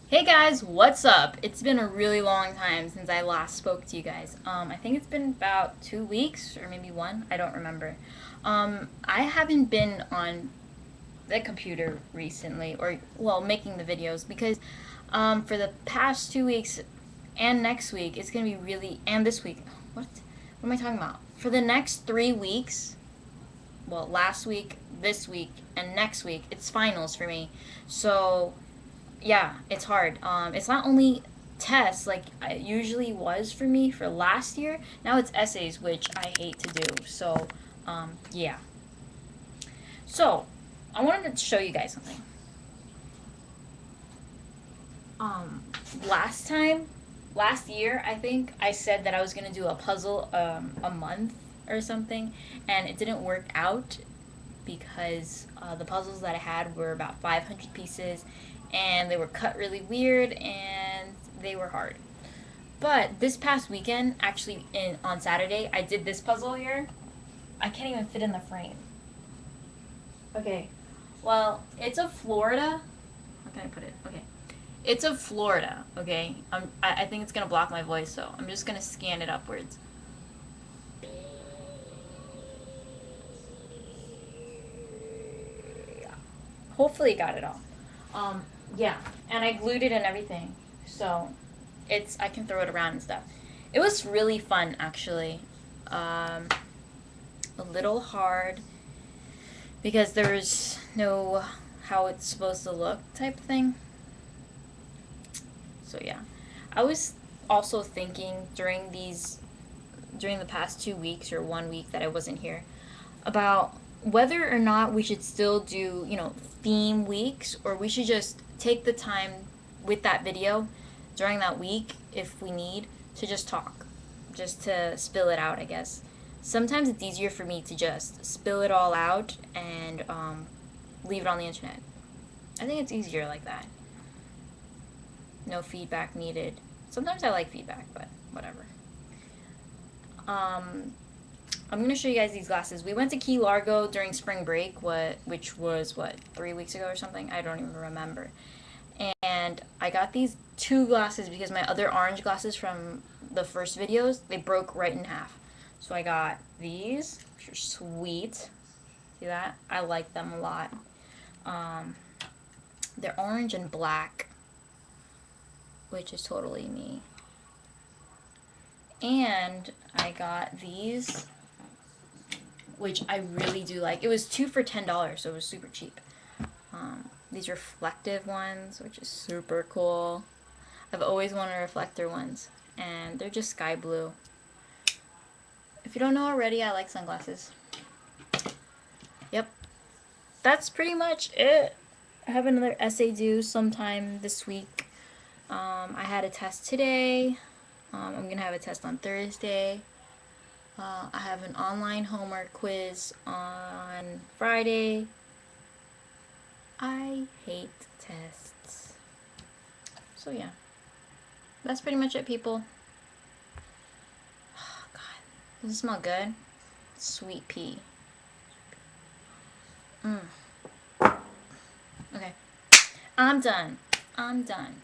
Hey guys, what's up? It's been a really long time since I last spoke to you guys. I think it's been about 2 weeks or maybe one. I don't remember. I haven't been on the computer recently, or well, making the videos because for the past 2 weeks and next week, it's gonna be really and this week. What am I talking about? For the next 3 weeks, well, last week, this week, and next week, it's finals for me. So yeah, it's hard. It's not only tests like it usually was for me for last year. Now it's essays, which I hate to do. So, yeah. So, I wanted to show you guys something. Um, last time, last year, I think I said that I was gonna do a puzzle a month or something, and it didn't work out because the puzzles that I had were about 500 pieces, and they were cut really weird and they were hard. But this past weekend, actually on Saturday, I did this puzzle here. I can't even fit in the frame. Okay. Well, it's a Florida. How can I put it? Okay. It's a Florida, okay? I think it's going to block my voice, so I'm just going to scan it upwards. Hopefully got it all. Yeah, and I glued it and everything, so I can throw it around and stuff. It was really fun, actually. A little hard because there's no how it's supposed to look type thing. So yeah, I was also thinking during the past 2 weeks or 1 week that I wasn't here about whether or not we should still do, theme weeks, or we should just take the time with that video during that week if we need to just talk, just to spill it out, I guess. Sometimes it's easier for me to just spill it all out and leave it on the internet. I think it's easier like that. No feedback needed. Sometimes I like feedback, but whatever. Um, I'm gonna show you guys these glasses. We went to Key Largo during spring break, which was 3 weeks ago or something. I don't even remember. And I got these two glasses because my other orange glasses from the first videos, they broke right in half. So I got these, which are sweet. See that? I like them a lot. Um, they're orange and black, which is totally me. And I got these, which I really do like. It was two for $10, so it was super cheap. These reflective ones, which is super cool. I've always wanted reflector ones, and they're just sky blue. If you don't know already, I like sunglasses. Yep. That's pretty much it. I have another essay due sometime this week. I had a test today. I'm going to have a test on Thursday. I have an online homework quiz on Friday. I hate tests. So yeah. That's pretty much it, people. Oh, God. Does it smell good? Sweet pea. Okay. I'm done. I'm done.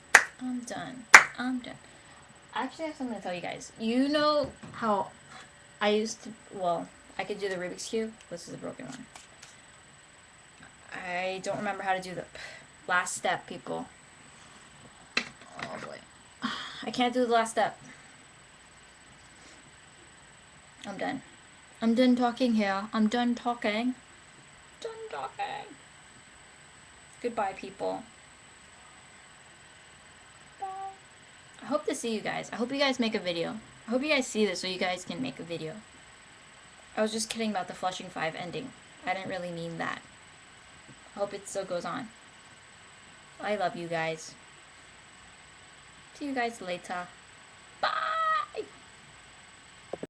I'm done. I'm done. I actually have something to tell you guys. You know how I used to, well, I could do the Rubik's Cube. This is a broken one. I don't remember how to do the last step, people. Oh boy. I can't do the last step. I'm done. I'm done talking here. I'm done talking. Done talking. Goodbye, people. Bye. I hope to see you guys. I hope you guys make a video. I hope you guys see this so you guys can make a video. I was just kidding about the Flushing 5 ending. I didn't really mean that. I hope it still goes on. I love you guys. See you guys later.